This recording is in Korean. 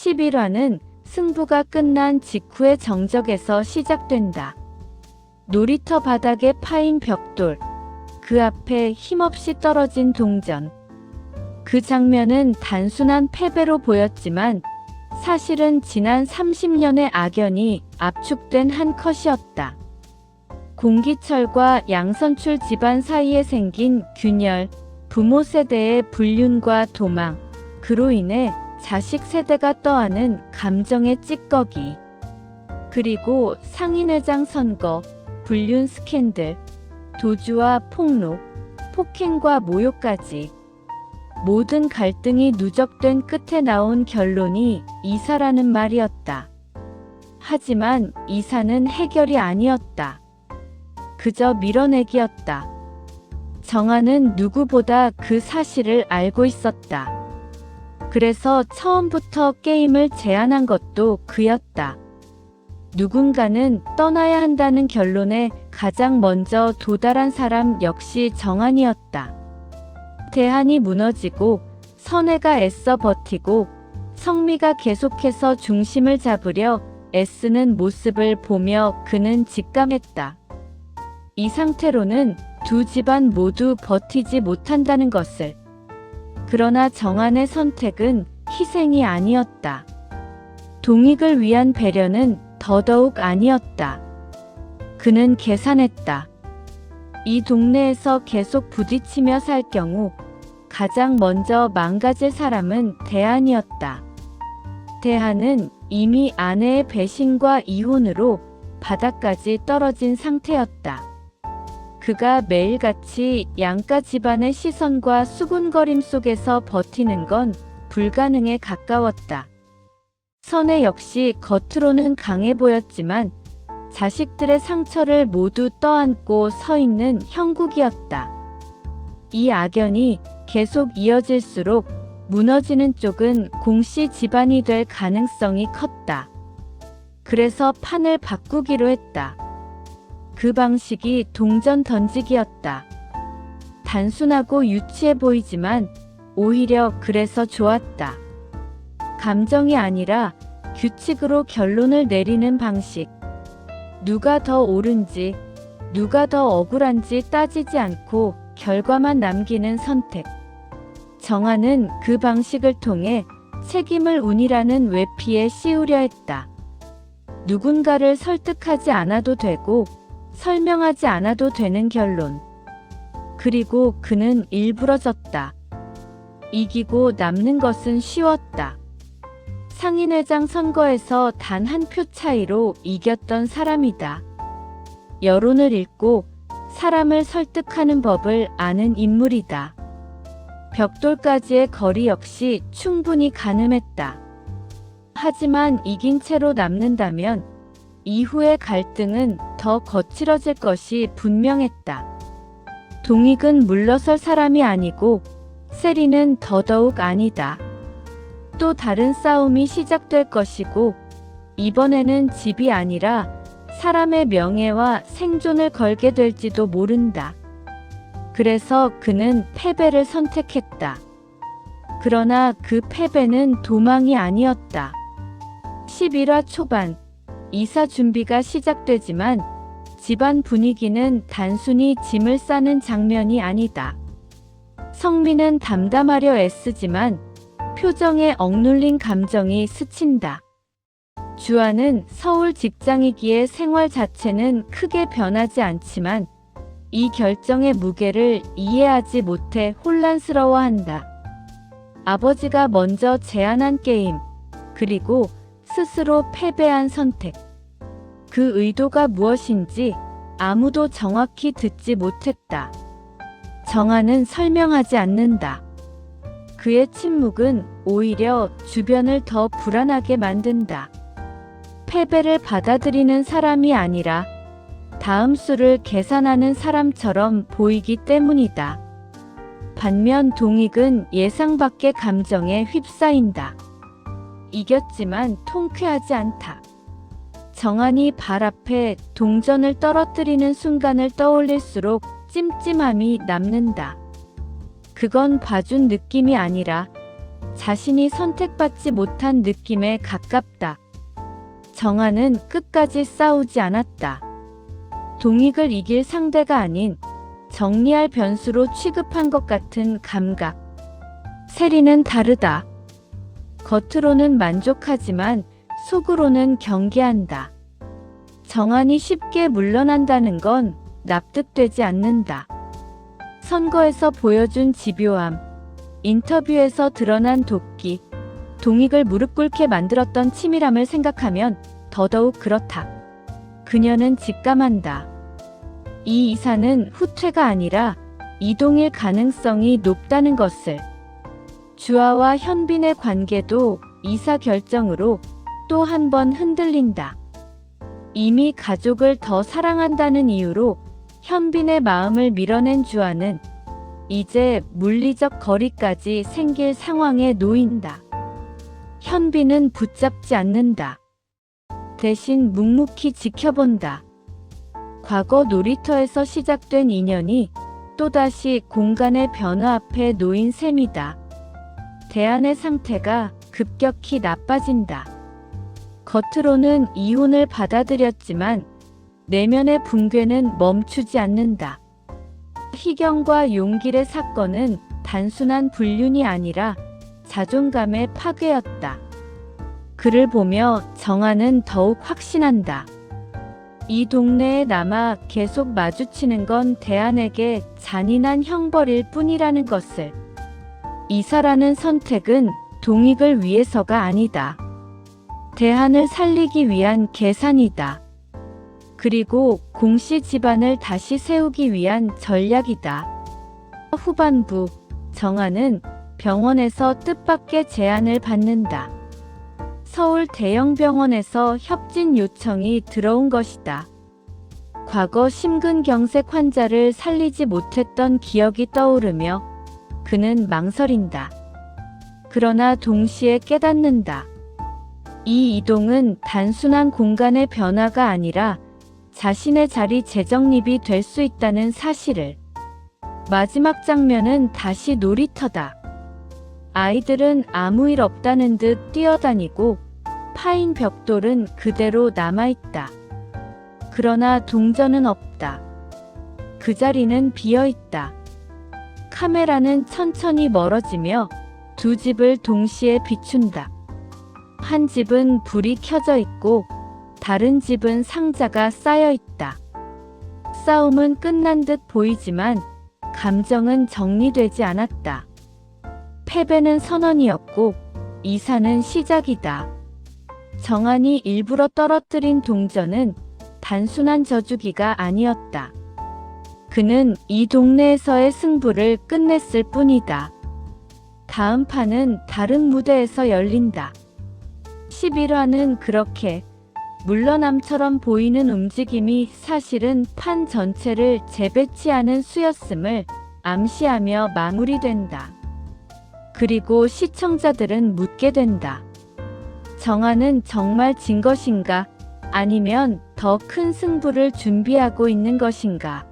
11화는 승부가 끝난 직후의 정적에서 시작된다. 놀이터 바닥에 파인 벽돌, 그 앞에 힘없이 떨어진 동전. 그 장면은 단순한 패배로 보였지만 사실은 지난 30년의 악연이 압축된 한 컷이었다. 공기철과 양선출 집안 사이에 생긴 균열, 부모 세대의 불륜과 도망, 그로 인해 자식 세대가 떠안은 감정의 찌꺼기. 그리고 상인회장 선거, 불륜 스캔들, 도주와 폭로, 폭행과 모욕까지. 모든 갈등이 누적된 끝에 나온 결론이 이사라는 말이었다. 하지만 이사는 해결이 아니었다. 그저 밀어내기였다. 정아는 누구보다 그 사실을 알고 있었다. 그래서 처음부터 게임을 제안한 것도 그였다. 누군가는 떠나야 한다는 결론에 가장 먼저 도달한 사람 역시 정한이었다. 대한이 무너지고 선혜가 애써 버티고 성미가 계속해서 중심을 잡으려 애쓰는 모습을 보며 그는 직감했다. 이 상태로는 두 집안 모두 버티지 못한다는 것을. 그러나 정한의 선택은 희생이 아니었다. 동익을 위한 배려는 더더욱 아니었다. 그는 계산했다. 이 동네에서 계속 부딪히며 살 경우 가장 먼저 망가질 사람은 대한이었다. 대한은 이미 아내의 배신과 이혼으로 바닥까지 떨어진 상태였다. 그가 매일같이 양가 집안의 시선과 수군거림 속에서 버티는 건 불가능에 가까웠다. 선혜 역시 겉으로는 강해 보였지만 자식들의 상처를 모두 떠안고 서 있는 형국이었다. 이 악연이 계속 이어질수록 무너지는 쪽은 공씨 집안이 될 가능성이 컸다. 그래서 판을 바꾸기로 했다. 그 방식이 동전 던지기였다. 단순하고 유치해 보이지만 오히려 그래서 좋았다. 감정이 아니라 규칙으로 결론을 내리는 방식. 누가 더 옳은지, 누가 더 억울한지 따지지 않고 결과만 남기는 선택. 정한은 그 방식을 통해 책임을 운이라는 외피에 씌우려 했다. 누군가를 설득하지 않아도 되고 설명하지 않아도 되는 결론. 그리고 그는 일부러졌다. 이기고 남는 것은 쉬웠다. 상인회장 선거에서 단 한 표 차이로 이겼던 사람이다. 여론을 읽고 사람을 설득하는 법을 아는 인물이다. 벽돌까지의 거리 역시 충분히 가늠했다. 하지만 이긴 채로 남는다면 이후의 갈등은 더 거칠어질 것이 분명했다. 동익은 물러설 사람이 아니고 세리는 더더욱 아니다. 또 다른 싸움이 시작될 것이고 이번에는 집이 아니라 사람의 명예와 생존을 걸게 될지도 모른다. 그래서 그는 패배를 선택했다. 그러나 그 패배는 도망이 아니었다. 11화 초반 이사 준비가 시작되지만 집안 분위기는 단순히 짐을 싸는 장면이 아니다. 성미는 담담하려 애쓰지만 표정에 억눌린 감정이 스친다. 주아는 서울 직장이기에 생활 자체는 크게 변하지 않지만 이 결정의 무게를 이해하지 못해 혼란스러워한다. 아버지가 먼저 제안한 게임, 그리고 스스로 패배한 선택. 그 의도가 무엇인지 아무도 정확히 듣지 못했다. 정한은 설명하지 않는다. 그의 침묵은 오히려 주변을 더 불안하게 만든다. 패배를 받아들이는 사람이 아니라 다음 수를 계산하는 사람처럼 보이기 때문이다. 반면 동익은 예상 밖의 감정에 휩싸인다. 이겼지만 통쾌하지 않다. 정한이 발 앞에 동전을 떨어뜨리는 순간을 떠올릴수록 찜찜함이 남는다. 그건 봐준 느낌이 아니라 자신이 선택받지 못한 느낌에 가깝다. 정아는 끝까지 싸우지 않았다. 동익을 이길 상대가 아닌 정리할 변수로 취급한 것 같은 감각. 세리는 다르다. 겉으로는 만족하지만 속으로는 경계한다. 정한이 쉽게 물러난다는 건 납득되지 않는다. 선거에서 보여준 집요함, 인터뷰에서 드러난 도끼, 동익을 무릎 꿇게 만들었던 치밀함을 생각하면 더더욱 그렇다. 그녀는 직감한다. 이 이사는 후퇴가 아니라 이동일 가능성이 높다는 것을. 주아와 현빈의 관계도 이사 결정으로 또 한 번 흔들린다. 이미 가족을 더 사랑한다는 이유로 현빈의 마음을 밀어낸 주아는 이제 물리적 거리까지 생길 상황에 놓인다. 현빈은 붙잡지 않는다. 대신 묵묵히 지켜본다. 과거 놀이터에서 시작된 인연이 또다시 공간의 변화 앞에 놓인 셈이다. 대안의 상태가 급격히 나빠진다. 겉으로는 이혼을 받아들였지만 내면의 붕괴는 멈추지 않는다. 희경과 용길의 사건은 단순한 불륜이 아니라 자존감의 파괴였다. 그를 보며 정아는 더욱 확신한다. 이 동네에 남아 계속 마주치는 건 대안에게 잔인한 형벌일 뿐이라는 것을. 이사라는 선택은 동익을 위해서가 아니다. 대안을 살리기 위한 계산이다. 그리고 공씨 집안을 다시 세우기 위한 전략이다. 후반부, 정아는 병원에서 뜻밖의 제안을 받는다. 서울 대형 병원에서 협진 요청이 들어온 것이다. 과거 심근경색 환자를 살리지 못했던 기억이 떠오르며 그는 망설인다. 그러나 동시에 깨닫는다. 이 이동은 단순한 공간의 변화가 아니라 자신의 자리 재정립이 될 수 있다는 사실을. 마지막 장면은 다시 놀이터다. 아이들은 아무 일 없다는 듯 뛰어다니고 파인 벽돌은 그대로 남아있다. 그러나 동전은 없다. 그 자리는 비어있다. 카메라는 천천히 멀어지며 두 집을 동시에 비춘다. 한 집은 불이 켜져 있고 다른 집은 상자가 쌓여 있다. 싸움은 끝난 듯 보이지만 감정은 정리되지 않았다. 패배는 선언이었고 이사는 시작이다. 정한이 일부러 떨어뜨린 동전은 단순한 저주기가 아니었다. 그는 이 동네에서의 승부를 끝냈을 뿐이다. 다음 판은 다른 무대에서 열린다. 11화는 그렇게 물러남처럼 보이는 움직임이 사실은 판 전체를 재배치하는 수였음을 암시하며 마무리된다. 그리고 시청자들은 묻게 된다. 정아는 정말 진 것인가? 아니면 더 큰 승부를 준비하고 있는 것인가?